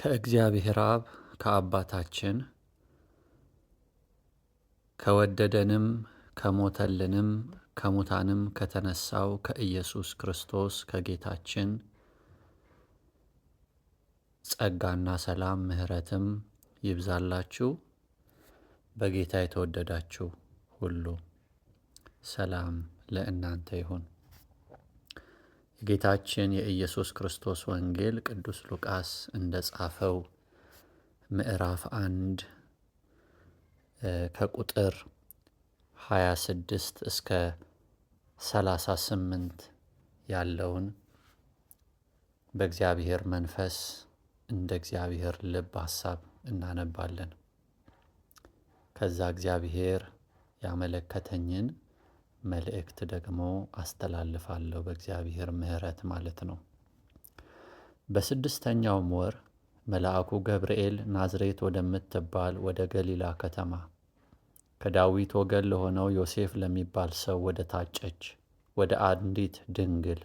ከእግዚአብሔር አብ ከአባታችን ከወደደንም ከሞተልንም ከሙታንም ከተነሳው ከኢየሱስ ክርስቶስ ከጌታችን ጸጋና ሰላም ምሕረትም ይብዛላችሁ። በጌታ የተወደዳችሁ ሁሉ ሰላም ለእናንተ ይሁን። የጌታችን የኢየሱስ ክርስቶስ ወንጌል ቅዱስ ሉቃስ እንደጻፈው ምዕራፍ 1 ከቁጥር 26 እስከ 38 ያለውን በእግዚአብሔር መንፈስ እንደ እግዚአብሔር ልብ ሐሳብ እናነባለን። ከዛ እግዚአብሔር ያመለከተኝን መልእክት ደግሞ አስተላልፋለሁ፣ በእግዚአብሔር ምሕረት ማለት ነው። በ6ኛውም ወር መልአኩ ገብርኤል ናዝሬት ወደምትባል ወደ ገሊላ ከተማ ከዳዊት ወገን ለሆነው ዮሴፍ ለሚባል ሰው ወደ ታጨች ወደ አንዲት ድንግል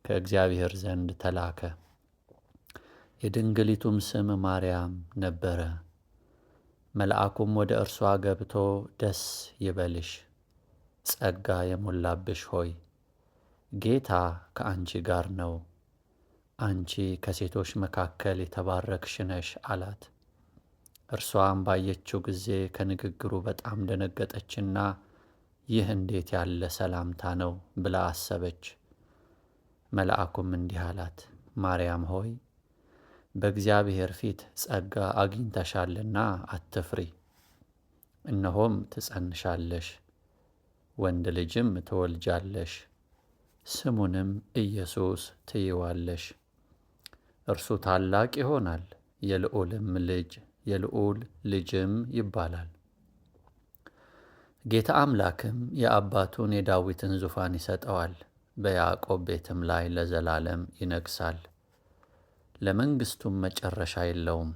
ከእግዚአብሔር ዘንድ ተላከ። የድንግሊቱም ስም ማርያም ነበረ። መልአኩም ወደ እርሷ ገብቶ ደስ ይበልሽ፣ ጸጋ የሞላብሽ ሆይ ጌታ ከአንቺ ጋር ነው፣ አንቺ ከሴቶች መካከል የተባረክሽ ነሽ አላት። እርሷም ባየችው ጊዜ ከንግግሩ በጣም ደነገጠችና ይህ እንዴት ያለ ሰላምታ ነው ብላ አሰበች። መልአኩም እንዲህ አላት፣ ማርያም ሆይ በእግዚአብሔር ፊት ጸጋ አግኝተሻልና አትፍሪ። እነሆም ትጸንሻለሽ፣ ወንድ ልጅም ትወልጃለሽ፣ ስሙንም ኢየሱስ ትይዋለሽ። እርሱ ታላቅ ይሆናል፣ የልዑል ልጅም ይባላል። ጌታ አምላክም የአባቱን የዳዊትን ዙፋን ይሰጠዋል፣ በያዕቆብ ቤትም ላይ ለዘላለም ይነግሣል፣ ለመንግሥቱም መጨረሻ የለውም።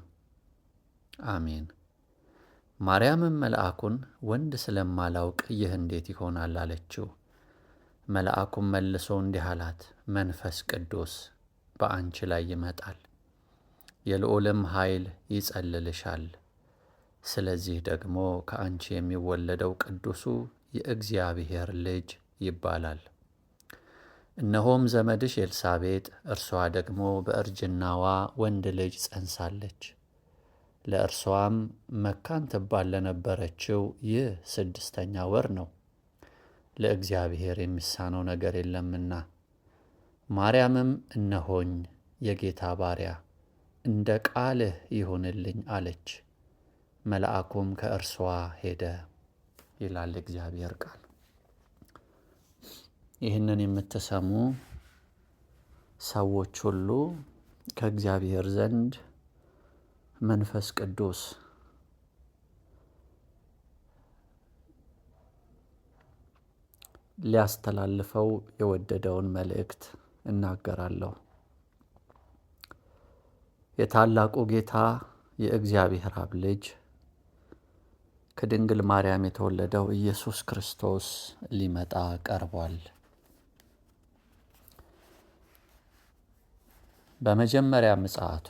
አሜን። ማርያምም መልአኩን ወንድ ስለማላውቅ ይህ እንዴት ይሆናል አለችው። መልአኩም መልሶ እንዲህ አላት፣ መንፈስ ቅዱስ በአንቺ ላይ ይመጣል፣ የልዑልም ኃይል ይጸልልሻል። ስለዚህ ደግሞ ከአንቺ የሚወለደው ቅዱሱ የእግዚአብሔር ልጅ ይባላል። እነሆም ዘመድሽ ኤልሳቤጥ እርሷ ደግሞ በእርጅናዋ ወንድ ልጅ ጸንሳለች። ለእርሷም መካን ትባል ለነበረችው ይህ 6ኛ ወር ነው፣ ለእግዚአብሔር የሚሳነው ነገር የለምና። ማርያምም እነሆኝ የጌታ ባሪያ፣ እንደ ቃልህ ይሁንልኝ አለች። መልአኩም ከእርሷ ሄደ ይላል እግዚአብሔር ቃል። ይህንን የምትሰሙ ሰዎች ሁሉ ከእግዚአብሔር ዘንድ መንፈስ ቅዱስ ሊያስተላልፈው የወደደውን መልእክት እናገራለሁ። የታላቁ ጌታ የእግዚአብሔር አብ ልጅ ከድንግል ማርያም የተወለደው ኢየሱስ ክርስቶስ ሊመጣ ቀርቧል። በመጀመሪያ ምጽአቱ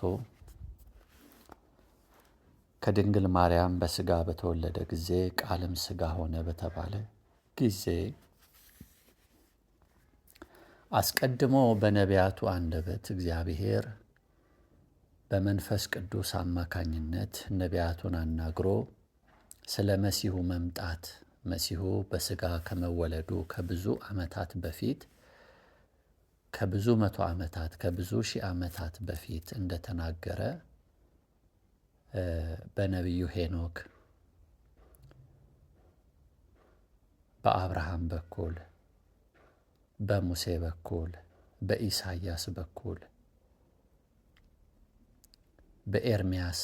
ከድንግል ማርያም በሥጋ በተወለደ ጊዜ ቃልም ሥጋ ሆነ በተባለ ጊዜ አስቀድሞ በነቢያቱ አንደበት እግዚአብሔር በመንፈስ ቅዱስ አማካኝነት ነቢያቱን አናግሮ ስለ መሲሁ መምጣት፣ መሲሁ በሥጋ ከመወለዱ ከብዙ ዓመታት በፊት ከብዙ መቶ ዓመታት ከብዙ ሺህ ዓመታት በፊት እንደተናገረ በነቢዩ ሄኖክ በአብርሃም በኩል በሙሴ በኩል በኢሳይያስ በኩል በኤርምያስ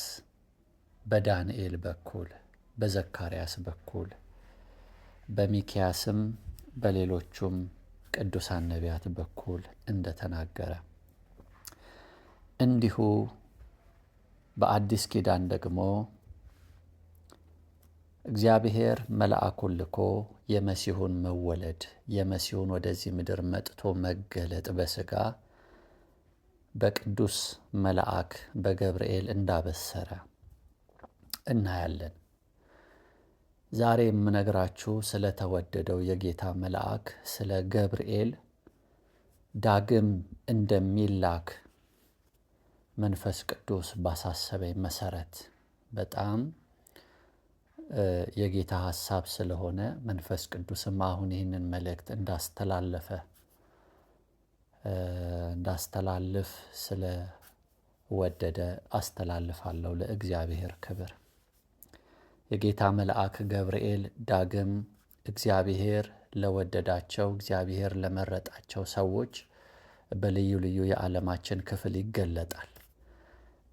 በዳንኤል በኩል በዘካርያስ በኩል በሚክያስም በሌሎቹም ቅዱሳን ነቢያት በኩል እንደተናገረ እንዲሁ በአዲስ ኪዳን ደግሞ እግዚአብሔር መልአኩን ልኮ የመሲሁን መወለድ የመሲሁን ወደዚህ ምድር መጥቶ መገለጥ በሥጋ በቅዱስ መልአክ በገብርኤል እንዳበሰረ እናያለን። ዛሬ የምነግራችሁ ስለተወደደው የጌታ መልአክ ስለ ገብርኤል ዳግም እንደሚላክ መንፈስ ቅዱስ ባሳሰበኝ መሰረት በጣም የጌታ ሐሳብ ስለሆነ መንፈስ ቅዱስም አሁን ይህንን መልእክት እንዳስተላልፍ ስለወደደ አስተላልፋለሁ። ለእግዚአብሔር ክብር። የጌታ መልአክ ገብርኤል ዳግም እግዚአብሔር ለወደዳቸው እግዚአብሔር ለመረጣቸው ሰዎች በልዩ ልዩ የዓለማችን ክፍል ይገለጣል።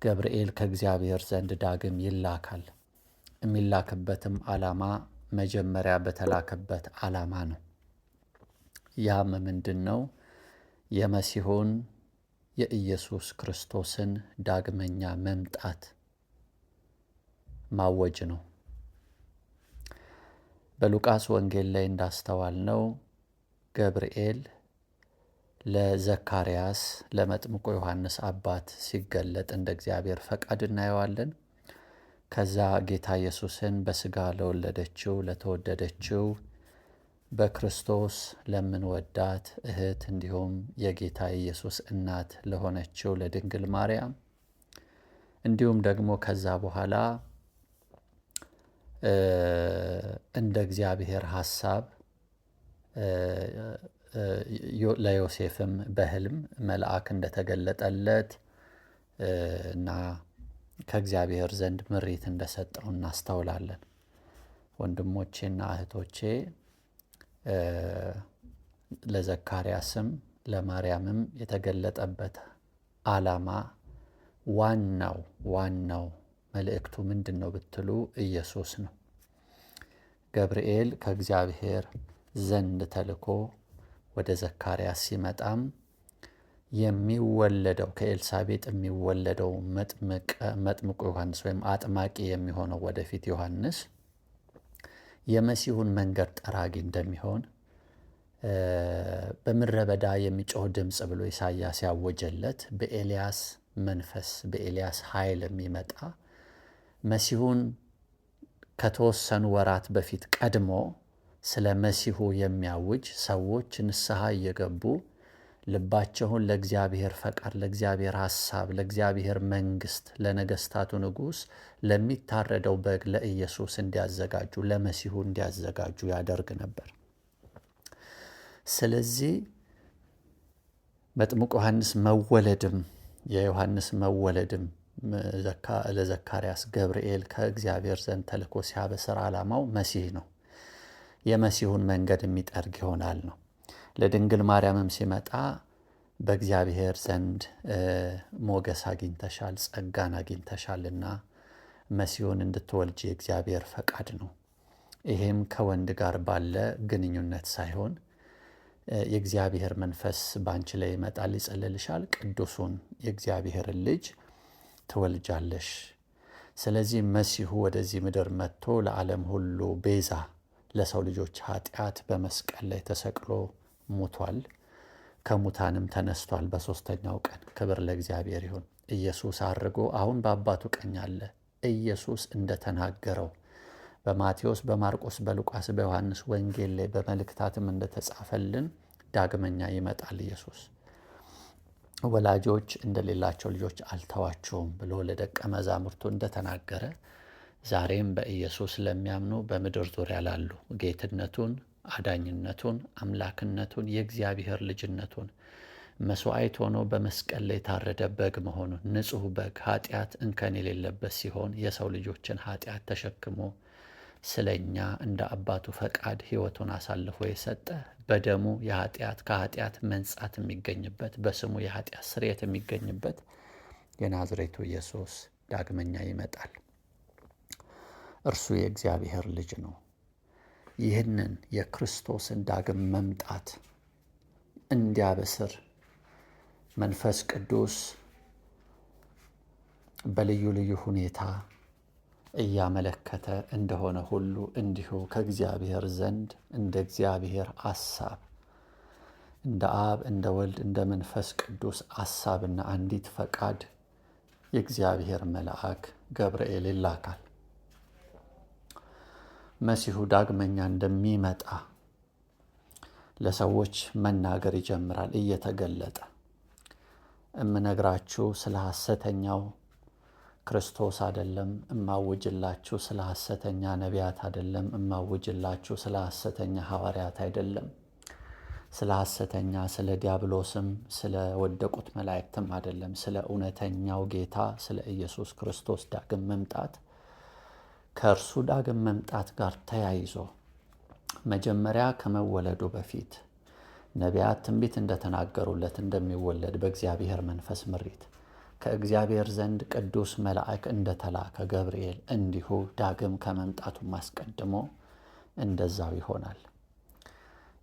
ገብርኤል ከእግዚአብሔር ዘንድ ዳግም ይላካል። የሚላክበትም ዓላማ መጀመሪያ በተላከበት ዓላማ ነው። ያም ምንድን ነው? የመሲሁን የኢየሱስ ክርስቶስን ዳግመኛ መምጣት ማወጅ ነው። በሉቃስ ወንጌል ላይ እንዳስተዋልነው ገብርኤል ለዘካርያስ ለመጥምቁ ዮሐንስ አባት ሲገለጥ እንደ እግዚአብሔር ፈቃድ እናየዋለን። ከዛ ጌታ ኢየሱስን በሥጋ ለወለደችው ለተወደደችው በክርስቶስ ለምንወዳት እህት እንዲሁም የጌታ ኢየሱስ እናት ለሆነችው ለድንግል ማርያም እንዲሁም ደግሞ ከዛ በኋላ እንደ እግዚአብሔር ሐሳብ ለዮሴፍም በሕልም መልአክ እንደተገለጠለት እና ከእግዚአብሔር ዘንድ ምሪት እንደሰጠው እናስተውላለን። ወንድሞቼና እህቶቼ ለዘካርያስም ለማርያምም የተገለጠበት ዓላማ ዋናው መልእክቱ ምንድን ነው ብትሉ ኢየሱስ ነው። ገብርኤል ከእግዚአብሔር ዘንድ ተልኮ ወደ ዘካርያስ ሲመጣም የሚወለደው ከኤልሳቤጥ የሚወለደው መጥምቁ ዮሐንስ ወይም አጥማቂ የሚሆነው ወደፊት ዮሐንስ የመሲሁን መንገድ ጠራጊ እንደሚሆን በምድረ በዳ የሚጮህ ድምፅ ብሎ ኢሳይያስ ያወጀለት በኤልያስ መንፈስ በኤልያስ ኃይል የሚመጣ መሲሁን ከተወሰኑ ወራት በፊት ቀድሞ ስለ መሲሁ የሚያውጅ ሰዎች ንስሐ እየገቡ ልባቸውን ለእግዚአብሔር ፈቃድ፣ ለእግዚአብሔር ሐሳብ፣ ለእግዚአብሔር መንግሥት፣ ለነገሥታቱ ንጉሥ፣ ለሚታረደው በግ ለኢየሱስ እንዲያዘጋጁ ለመሲሁ እንዲያዘጋጁ ያደርግ ነበር። ስለዚህ መጥምቁ ዮሐንስ መወለድም የዮሐንስ መወለድም ለዘካርያስ ገብርኤል ከእግዚአብሔር ዘንድ ተልኮ ሲያበስር ዓላማው መሲህ ነው። የመሲሁን መንገድ የሚጠርግ ይሆናል ነው። ለድንግል ማርያምም ሲመጣ በእግዚአብሔር ዘንድ ሞገስ አግኝተሻል፣ ጸጋን አግኝተሻልና መሲሁን እንድትወልጅ የእግዚአብሔር ፈቃድ ነው። ይሄም ከወንድ ጋር ባለ ግንኙነት ሳይሆን የእግዚአብሔር መንፈስ ባንቺ ላይ ይመጣል፣ ይጸልልሻል፣ ቅዱሱን የእግዚአብሔርን ልጅ ትወልጃለሽ። ስለዚህ መሲሁ ወደዚህ ምድር መጥቶ ለዓለም ሁሉ ቤዛ ለሰው ልጆች ኃጢአት በመስቀል ላይ ተሰቅሎ ሞቷል። ከሙታንም ተነስቷል በሦስተኛው ቀን። ክብር ለእግዚአብሔር ይሁን። ኢየሱስ አርጎ አሁን በአባቱ ቀኝ አለ። ኢየሱስ እንደተናገረው በማቴዎስ፣ በማርቆስ፣ በሉቃስ፣ በዮሐንስ ወንጌል ላይ በመልእክታትም እንደተጻፈልን ዳግመኛ ይመጣል ኢየሱስ። ወላጆች እንደሌላቸው ልጆች አልተዋቸውም ብሎ ለደቀ መዛሙርቱ እንደተናገረ ዛሬም በኢየሱስ ለሚያምኑ በምድር ዙሪያ ላሉ ጌትነቱን፣ አዳኝነቱን፣ አምላክነቱን፣ የእግዚአብሔር ልጅነቱን መስዋዕት ሆኖ በመስቀል ላይ የታረደ በግ መሆኑን ንጹሕ በግ ኃጢአት እንከን የሌለበት ሲሆን የሰው ልጆችን ኃጢአት ተሸክሞ ስለኛ እንደ አባቱ ፈቃድ ሕይወቱን አሳልፎ የሰጠ በደሙ ከኃጢአት መንጻት የሚገኝበት በስሙ የኃጢአት ስርየት የሚገኝበት የናዝሬቱ ኢየሱስ ዳግመኛ ይመጣል። እርሱ የእግዚአብሔር ልጅ ነው። ይህንን የክርስቶስን ዳግም መምጣት እንዲያበስር መንፈስ ቅዱስ በልዩ ልዩ ሁኔታ እያመለከተ እንደሆነ ሁሉ እንዲሁ ከእግዚአብሔር ዘንድ እንደ እግዚአብሔር ሐሳብ እንደ አብ እንደ ወልድ እንደ መንፈስ ቅዱስ አሳብና አንዲት ፈቃድ የእግዚአብሔር መልአክ ገብርኤል ይላካል። መሲሁ ዳግመኛ እንደሚመጣ ለሰዎች መናገር ይጀምራል እየተገለጠ። እምነግራችሁ ስለ ሐሰተኛው ክርስቶስ አይደለም፣ እማውጅላችሁ ስለ ሐሰተኛ ነቢያት አይደለም፣ እማውጅላችሁ ስለ ሐሰተኛ ሐዋርያት አይደለም፣ ስለ ሐሰተኛ ስለ ዲያብሎስም ስለ ወደቁት መላእክትም አይደለም፣ ስለ እውነተኛው ጌታ ስለ ኢየሱስ ክርስቶስ ዳግም መምጣት። ከእርሱ ዳግም መምጣት ጋር ተያይዞ መጀመሪያ ከመወለዱ በፊት ነቢያት ትንቢት እንደተናገሩለት እንደሚወለድ በእግዚአብሔር መንፈስ ምሪት ከእግዚአብሔር ዘንድ ቅዱስ መልአክ እንደተላከ ገብርኤል እንዲሁ ዳግም ከመምጣቱም አስቀድሞ እንደዛው ይሆናል።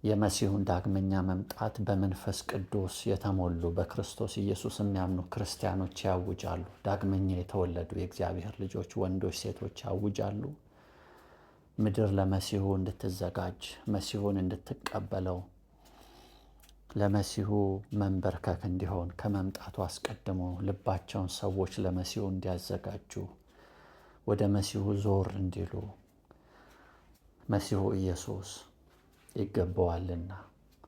የመሲሁን ዳግመኛ መምጣት በመንፈስ ቅዱስ የተሞሉ በክርስቶስ ኢየሱስ የሚያምኑ ክርስቲያኖች ያውጃሉ። ዳግመኛ የተወለዱ የእግዚአብሔር ልጆች ወንዶች፣ ሴቶች ያውጃሉ። ምድር ለመሲሁ እንድትዘጋጅ፣ መሲሁን እንድትቀበለው፣ ለመሲሁ መንበርከክ እንዲሆን ከመምጣቱ አስቀድሞ ልባቸውን ሰዎች ለመሲሁ እንዲያዘጋጁ፣ ወደ መሲሁ ዞር እንዲሉ መሲሁ ኢየሱስ ይገባዋልና፣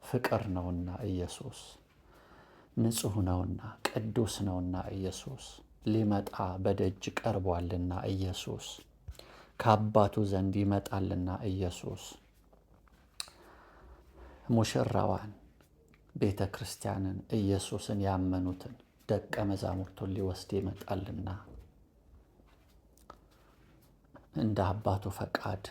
ፍቅር ነውና ኢየሱስ፣ ንጹሕ ነውና ቅዱስ ነውና ኢየሱስ፣ ሊመጣ በደጅ ቀርቧልና ኢየሱስ፣ ከአባቱ ዘንድ ይመጣልና ኢየሱስ፣ ሙሽራዋን ቤተ ክርስቲያንን ኢየሱስን ያመኑትን ደቀ መዛሙርቱን ሊወስድ ይመጣልና እንደ አባቱ ፈቃድ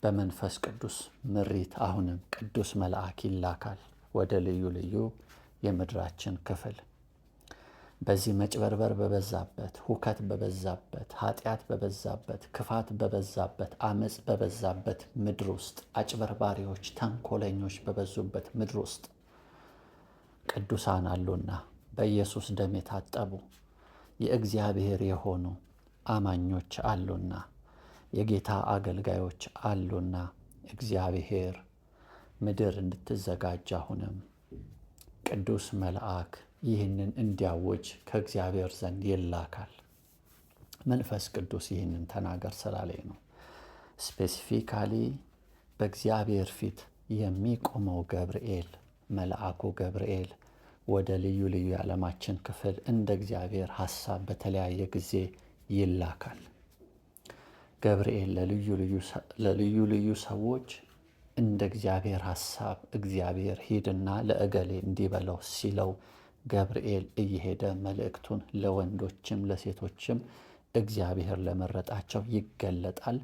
በመንፈስ ቅዱስ ምሪት አሁንም ቅዱስ መልአክ ይላካል ወደ ልዩ ልዩ የምድራችን ክፍል። በዚህ መጭበርበር በበዛበት፣ ሁከት በበዛበት፣ ኃጢአት በበዛበት፣ ክፋት በበዛበት፣ አመፅ በበዛበት ምድር ውስጥ፣ አጭበርባሪዎች፣ ተንኮለኞች በበዙበት ምድር ውስጥ ቅዱሳን አሉና በኢየሱስ ደም የታጠቡ የእግዚአብሔር የሆኑ አማኞች አሉና የጌታ አገልጋዮች አሉና እግዚአብሔር ምድር እንድትዘጋጅ አሁንም ቅዱስ መልአክ ይህንን እንዲያውጅ ከእግዚአብሔር ዘንድ ይላካል። መንፈስ ቅዱስ ይህንን ተናገር ስላለኝ ነው። ስፔሲፊካሊ በእግዚአብሔር ፊት የሚቆመው ገብርኤል፣ መልአኩ ገብርኤል ወደ ልዩ ልዩ የዓለማችን ክፍል እንደ እግዚአብሔር ሐሳብ በተለያየ ጊዜ ይላካል። ገብርኤል ለልዩ ልዩ ሰዎች እንደ እግዚአብሔር ሐሳብ እግዚአብሔር ሂድና ለእገሌ እንዲበለው ሲለው ገብርኤል እየሄደ መልእክቱን ለወንዶችም ለሴቶችም እግዚአብሔር ለመረጣቸው ይገለጣል።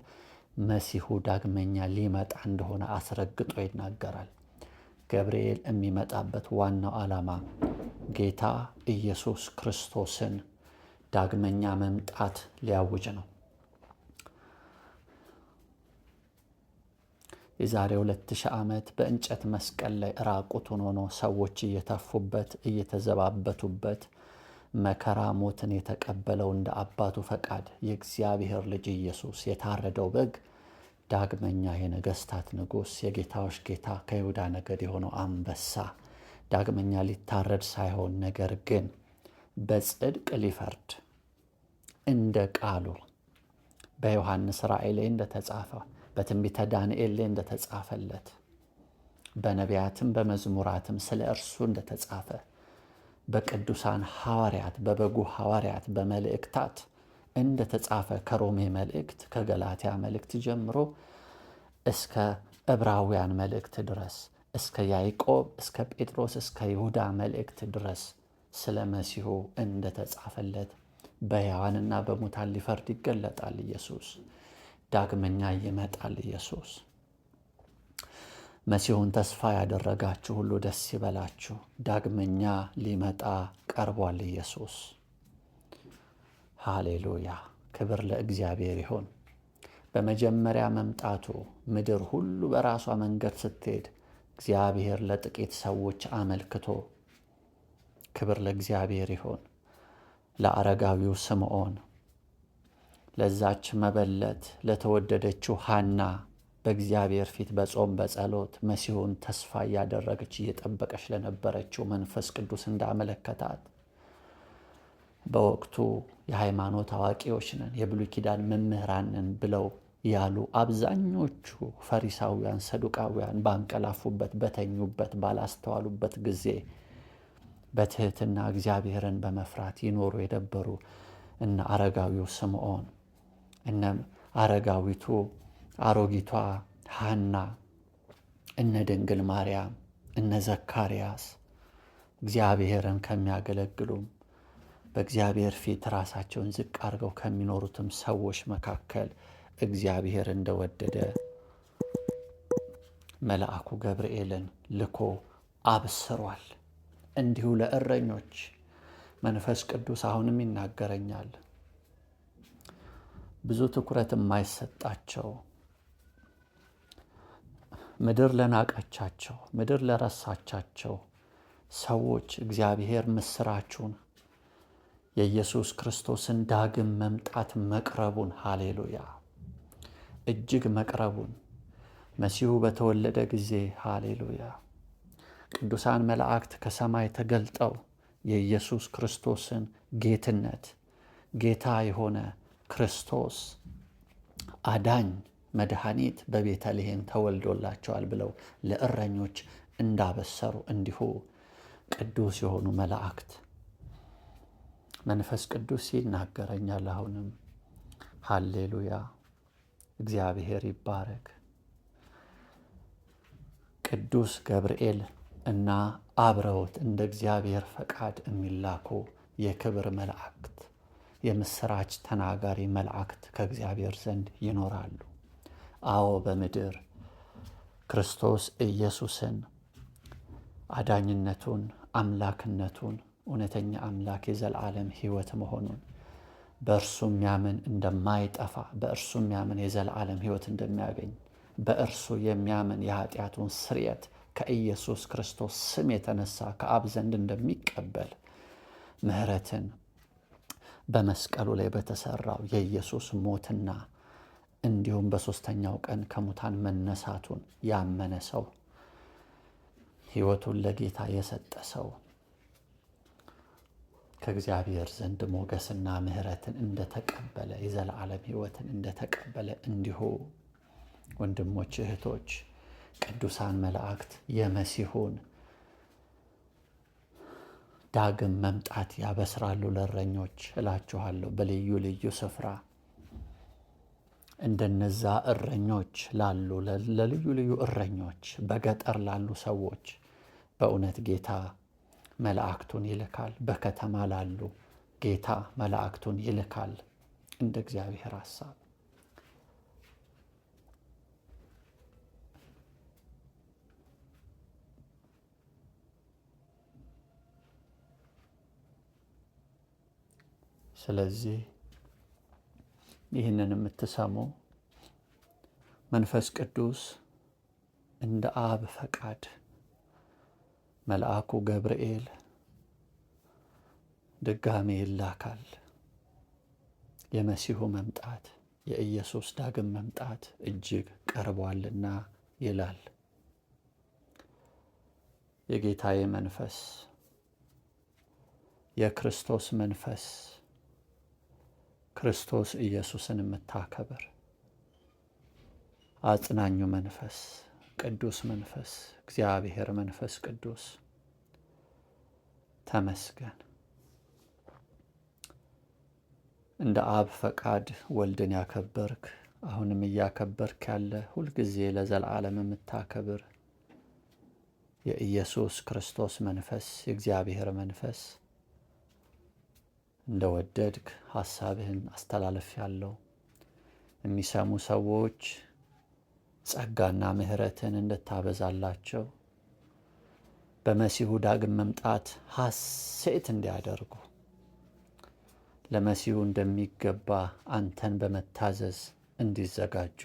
መሲሁ ዳግመኛ ሊመጣ እንደሆነ አስረግጦ ይናገራል። ገብርኤል የሚመጣበት ዋናው ዓላማ ጌታ ኢየሱስ ክርስቶስን ዳግመኛ መምጣት ሊያውጅ ነው። የዛሬ 2000 ዓመት በእንጨት መስቀል ላይ ራቁቱን ሆኖ ሰዎች እየተፉበት እየተዘባበቱበት መከራ ሞትን የተቀበለው እንደ አባቱ ፈቃድ የእግዚአብሔር ልጅ ኢየሱስ የታረደው በግ ዳግመኛ የነገስታት ንጉሥ የጌታዎች ጌታ ከይሁዳ ነገድ የሆነው አንበሳ ዳግመኛ ሊታረድ ሳይሆን ነገር ግን በጽድቅ ሊፈርድ እንደ ቃሉ በዮሐንስ ራእይ ላይ እንደተጻፈ በትንቢተ ዳንኤል ላይ እንደተጻፈለት በነቢያትም በመዝሙራትም ስለ እርሱ እንደተጻፈ በቅዱሳን ሐዋርያት በበጉ ሐዋርያት በመልእክታት እንደተጻፈ ከሮሜ መልእክት ከገላትያ መልእክት ጀምሮ እስከ ዕብራውያን መልእክት ድረስ እስከ ያዕቆብ እስከ ጴጥሮስ እስከ ይሁዳ መልእክት ድረስ ስለ መሲሁ እንደተጻፈለት በሕያዋንና በሙታን ሊፈርድ ይገለጣል። ኢየሱስ ዳግመኛ ይመጣል። ኢየሱስ መሲሁን ተስፋ ያደረጋችሁ ሁሉ ደስ ይበላችሁ፣ ዳግመኛ ሊመጣ ቀርቧል። ኢየሱስ ሃሌሉያ! ክብር ለእግዚአብሔር ይሁን። በመጀመሪያ መምጣቱ ምድር ሁሉ በራሷ መንገድ ስትሄድ እግዚአብሔር ለጥቂት ሰዎች አመልክቶ፣ ክብር ለእግዚአብሔር ይሁን። ለአረጋዊው ስምዖን፣ ለዛች መበለት ለተወደደችው ሐና በእግዚአብሔር ፊት በጾም በጸሎት መሲሁን ተስፋ እያደረገች እየጠበቀች ለነበረችው መንፈስ ቅዱስ እንዳመለከታት በወቅቱ የሃይማኖት አዋቂዎች ነን፣ የብሉይ ኪዳን መምህራን ነን ብለው ያሉ አብዛኞቹ ፈሪሳውያን፣ ሰዱቃውያን ባንቀላፉበት፣ በተኙበት፣ ባላስተዋሉበት ጊዜ በትህትና እግዚአብሔርን በመፍራት ይኖሩ የነበሩ እነ አረጋዊው ስምዖን፣ እነ አሮጊቷ ሐና፣ እነ ድንግል ማርያም፣ እነ ዘካርያስ እግዚአብሔርን ከሚያገለግሉም በእግዚአብሔር ፊት ራሳቸውን ዝቅ አድርገው ከሚኖሩትም ሰዎች መካከል እግዚአብሔር እንደወደደ መልአኩ ገብርኤልን ልኮ አብስሯል። እንዲሁ ለእረኞች መንፈስ ቅዱስ አሁንም ይናገረኛል። ብዙ ትኩረት የማይሰጣቸው፣ ምድር ለናቀቻቸው፣ ምድር ለረሳቻቸው ሰዎች እግዚአብሔር ምስራቹን የኢየሱስ ክርስቶስን ዳግም መምጣት መቅረቡን፣ ሃሌሉያ፣ እጅግ መቅረቡን፣ መሲሁ በተወለደ ጊዜ ሃሌሉያ፣ ቅዱሳን መላእክት ከሰማይ ተገልጠው የኢየሱስ ክርስቶስን ጌትነት፣ ጌታ የሆነ ክርስቶስ አዳኝ መድኃኒት በቤተልሔም ተወልዶላቸዋል ብለው ለእረኞች እንዳበሰሩ እንዲሁ ቅዱስ የሆኑ መላእክት መንፈስ ቅዱስ ይናገረኛል። አሁንም ሃሌሉያ፣ እግዚአብሔር ይባረክ። ቅዱስ ገብርኤል እና አብረውት እንደ እግዚአብሔር ፈቃድ የሚላኩ የክብር መላእክት፣ የምስራች ተናጋሪ መላእክት ከእግዚአብሔር ዘንድ ይኖራሉ። አዎ፣ በምድር ክርስቶስ ኢየሱስን አዳኝነቱን፣ አምላክነቱን፣ እውነተኛ አምላክ የዘላለም ሕይወት መሆኑን፣ በእርሱ የሚያምን እንደማይጠፋ፣ በእርሱ የሚያምን የዘላለም ሕይወት እንደሚያገኝ፣ በእርሱ የሚያምን የኃጢአቱን ስርየት ከኢየሱስ ክርስቶስ ስም የተነሳ ከአብ ዘንድ እንደሚቀበል፣ ምሕረትን በመስቀሉ ላይ በተሰራው የኢየሱስ ሞትና እንዲሁም በሦስተኛው ቀን ከሙታን መነሳቱን ያመነ ሰው፣ ሕይወቱን ለጌታ የሰጠ ሰው ከእግዚአብሔር ዘንድ ሞገስና ምሕረትን እንደተቀበለ፣ የዘላለም ሕይወትን እንደተቀበለ እንዲሁ ወንድሞች፣ እህቶች፣ ቅዱሳን መላእክት የመሲሁን ዳግም መምጣት ያበስራሉ ለእረኞች እላችኋለሁ። በልዩ ልዩ ስፍራ እንደነዛ እረኞች ላሉ ለልዩ ልዩ እረኞች፣ በገጠር ላሉ ሰዎች በእውነት ጌታ መላእክቱን ይልካል። በከተማ ላሉ ጌታ መላእክቱን ይልካል እንደ እግዚአብሔር ሐሳብ። ስለዚህ ይህንን የምትሰሙ መንፈስ ቅዱስ እንደ አብ ፈቃድ መልአኩ ገብርኤል ድጋሜ ይላካል። የመሲሁ መምጣት፣ የኢየሱስ ዳግም መምጣት እጅግ ቀርቧልና ይላል። የጌታዬ መንፈስ፣ የክርስቶስ መንፈስ፣ ክርስቶስ ኢየሱስን የምታከብር አጽናኙ መንፈስ፣ ቅዱስ መንፈስ፣ እግዚአብሔር መንፈስ ቅዱስ ተመስገን። እንደ አብ ፈቃድ ወልድን ያከበርክ፣ አሁንም እያከበርክ ያለ፣ ሁልጊዜ ለዘላለም የምታከብር የኢየሱስ ክርስቶስ መንፈስ፣ የእግዚአብሔር መንፈስ እንደ ወደድክ ሐሳብህን አስተላለፍ ያለው የሚሰሙ ሰዎች ጸጋና ምሕረትን እንድታበዛላቸው በመሲሁ ዳግም መምጣት ሐሴት እንዲያደርጉ ለመሲሁ እንደሚገባ አንተን በመታዘዝ እንዲዘጋጁ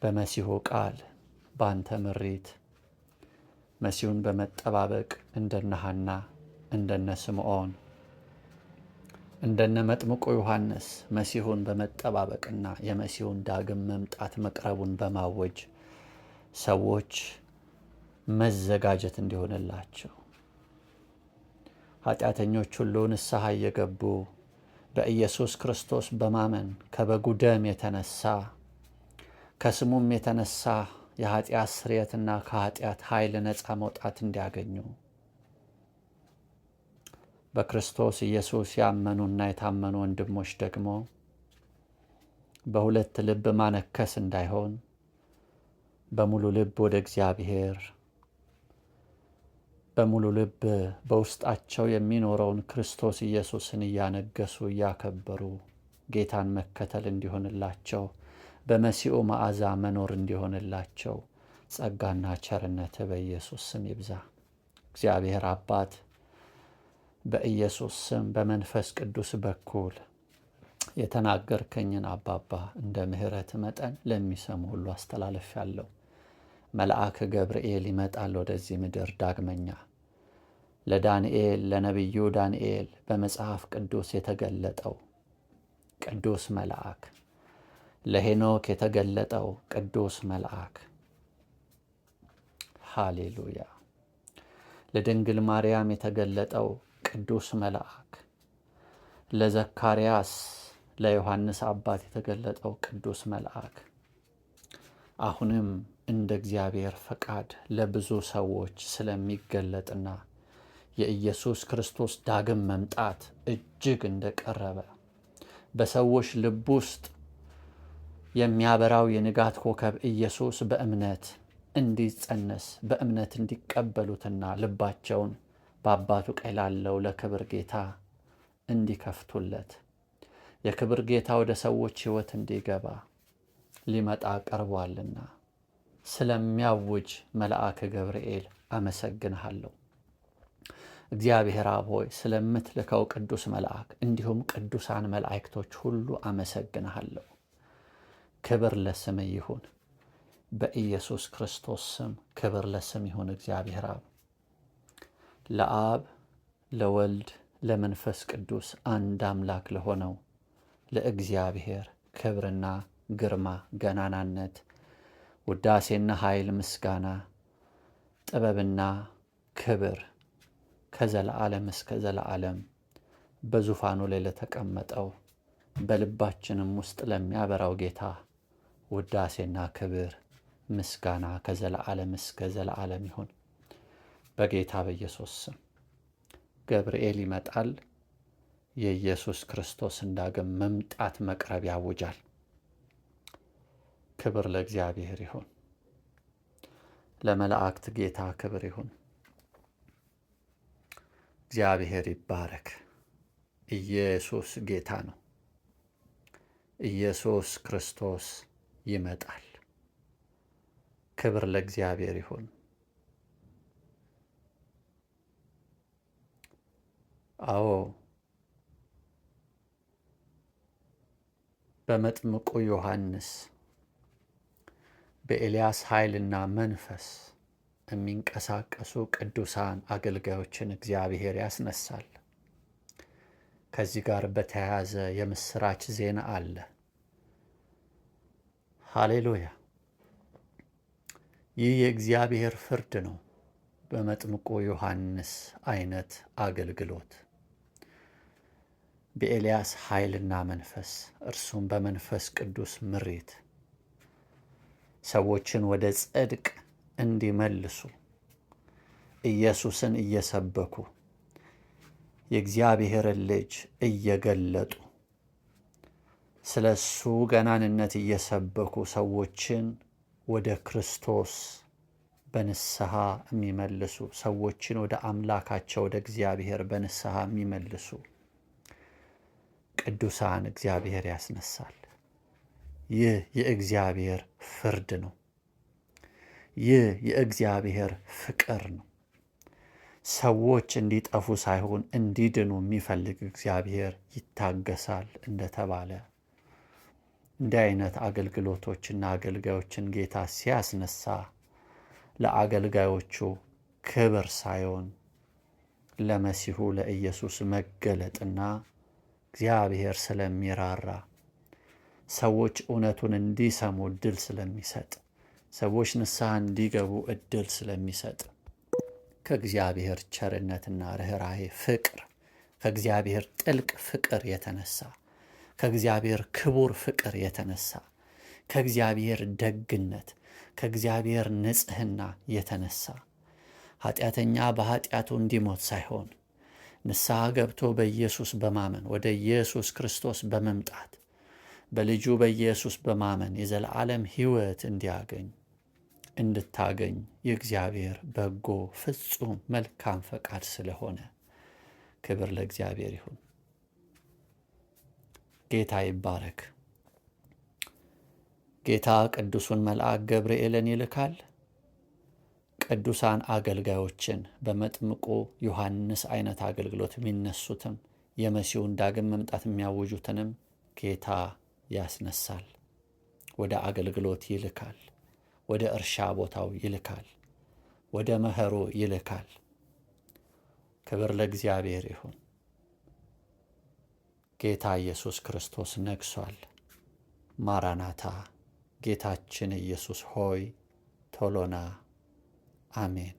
በመሲሁ ቃል በአንተ ምሪት መሲሁን በመጠባበቅ እንደነ ሐና እንደነ ስምዖን እንደነ መጥምቁ ዮሐንስ መሲሁን በመጠባበቅና የመሲሁን ዳግም መምጣት መቅረቡን በማወጅ ሰዎች መዘጋጀት እንዲሆንላቸው ኃጢአተኞች ሁሉ ንስሐ እየገቡ በኢየሱስ ክርስቶስ በማመን ከበጉ ደም የተነሳ ከስሙም የተነሳ የኃጢአት ስርየትና ከኃጢአት ኃይል ነፃ መውጣት እንዲያገኙ በክርስቶስ ኢየሱስ ያመኑና የታመኑ ወንድሞች ደግሞ በሁለት ልብ ማነከስ እንዳይሆን በሙሉ ልብ ወደ እግዚአብሔር በሙሉ ልብ በውስጣቸው የሚኖረውን ክርስቶስ ኢየሱስን እያነገሱ እያከበሩ ጌታን መከተል እንዲሆንላቸው በመሲኡ መዓዛ መኖር እንዲሆንላቸው ጸጋና ቸርነት በኢየሱስ ስም ይብዛ። እግዚአብሔር አባት በኢየሱስ ስም በመንፈስ ቅዱስ በኩል የተናገርከኝን አባባ እንደ ምሕረት መጠን ለሚሰሙ ሁሉ አስተላልፌአለሁ። መልአክ ገብርኤል ይመጣል ወደዚህ ምድር ዳግመኛ። ለዳንኤል ለነቢዩ ዳንኤል በመጽሐፍ ቅዱስ የተገለጠው ቅዱስ መልአክ፣ ለሄኖክ የተገለጠው ቅዱስ መልአክ፣ ሃሌሉያ! ለድንግል ማርያም የተገለጠው ቅዱስ መልአክ፣ ለዘካርያስ ለዮሐንስ አባት የተገለጠው ቅዱስ መልአክ አሁንም እንደ እግዚአብሔር ፈቃድ ለብዙ ሰዎች ስለሚገለጥና የኢየሱስ ክርስቶስ ዳግም መምጣት እጅግ እንደቀረበ በሰዎች ልብ ውስጥ የሚያበራው የንጋት ኮከብ ኢየሱስ በእምነት እንዲጸነስ በእምነት እንዲቀበሉትና ልባቸውን በአባቱ ቀኝ ላለው ለክብር ጌታ እንዲከፍቱለት የክብር ጌታ ወደ ሰዎች ሕይወት እንዲገባ ሊመጣ ቀርቧልና ስለሚያውጅ መልአክ ገብርኤል አመሰግንሃለሁ። እግዚአብሔር አብ ሆይ ስለምትልከው ቅዱስ መልአክ እንዲሁም ቅዱሳን መላእክቶች ሁሉ አመሰግንሃለሁ። ክብር ለስም ይሁን። በኢየሱስ ክርስቶስ ስም ክብር ለስም ይሁን። እግዚአብሔር አብ ለአብ ለወልድ ለመንፈስ ቅዱስ አንድ አምላክ ለሆነው ለእግዚአብሔር ክብርና ግርማ ገናናነት ውዳሴና ኃይል ምስጋና ጥበብና ክብር ከዘላለም እስከ ዘላለም በዙፋኑ ላይ ለተቀመጠው በልባችንም ውስጥ ለሚያበራው ጌታ ውዳሴና ክብር ምስጋና ከዘላለም እስከ ዘላለም ይሁን። በጌታ በኢየሱስ ስም ገብርኤል ይመጣል። የኢየሱስ ክርስቶስን ዳግም መምጣት መቅረብ ያውጃል። ክብር ለእግዚአብሔር ይሁን። ለመላእክት ጌታ ክብር ይሁን። እግዚአብሔር ይባረክ። ኢየሱስ ጌታ ነው። ኢየሱስ ክርስቶስ ይመጣል። ክብር ለእግዚአብሔር ይሁን። አዎ በመጥምቁ ዮሐንስ በኤልያስ ኃይልና መንፈስ የሚንቀሳቀሱ ቅዱሳን አገልጋዮችን እግዚአብሔር ያስነሳል። ከዚህ ጋር በተያያዘ የምስራች ዜና አለ። ሃሌሉያ! ይህ የእግዚአብሔር ፍርድ ነው። በመጥምቁ ዮሐንስ አይነት አገልግሎት በኤልያስ ኃይልና መንፈስ እርሱም በመንፈስ ቅዱስ ምሪት ሰዎችን ወደ ጽድቅ እንዲመልሱ ኢየሱስን እየሰበኩ የእግዚአብሔርን ልጅ እየገለጡ ስለ እሱ ገናንነት እየሰበኩ ሰዎችን ወደ ክርስቶስ በንስሐ የሚመልሱ ሰዎችን ወደ አምላካቸው ወደ እግዚአብሔር በንስሐ የሚመልሱ ቅዱሳን እግዚአብሔር ያስነሳል። ይህ የእግዚአብሔር ፍርድ ነው። ይህ የእግዚአብሔር ፍቅር ነው። ሰዎች እንዲጠፉ ሳይሆን እንዲድኑ የሚፈልግ እግዚአብሔር ይታገሳል እንደተባለ እንዲህ አይነት አገልግሎቶችና አገልጋዮችን ጌታ ሲያስነሳ ለአገልጋዮቹ ክብር ሳይሆን ለመሲሁ ለኢየሱስ መገለጥና እግዚአብሔር ስለሚራራ፣ ሰዎች እውነቱን እንዲሰሙ እድል ስለሚሰጥ፣ ሰዎች ንስሐ እንዲገቡ እድል ስለሚሰጥ ከእግዚአብሔር ቸርነትና ርኅራኄ ፍቅር፣ ከእግዚአብሔር ጥልቅ ፍቅር የተነሳ፣ ከእግዚአብሔር ክቡር ፍቅር የተነሳ፣ ከእግዚአብሔር ደግነት፣ ከእግዚአብሔር ንጽሕና የተነሳ ኃጢአተኛ በኃጢአቱ እንዲሞት ሳይሆን ንስሐ ገብቶ በኢየሱስ በማመን ወደ ኢየሱስ ክርስቶስ በመምጣት በልጁ በኢየሱስ በማመን የዘላለም ሕይወት እንድታገኝ የእግዚአብሔር በጎ ፍጹም መልካም ፈቃድ ስለሆነ ክብር ለእግዚአብሔር ይሁን። ጌታ ይባረክ። ጌታ ቅዱሱን መልአክ ገብርኤልን ይልካል። ቅዱሳን አገልጋዮችን በመጥምቁ ዮሐንስ አይነት አገልግሎት የሚነሱትም የመሲሁን ዳግም መምጣት የሚያውጁትንም ጌታ ያስነሳል። ወደ አገልግሎት ይልካል። ወደ እርሻ ቦታው ይልካል። ወደ መኸሩ ይልካል። ክብር ለእግዚአብሔር ይሁን። ጌታ ኢየሱስ ክርስቶስ ነግሷል። ማራናታ፣ ጌታችን ኢየሱስ ሆይ ቶሎና። አሜን።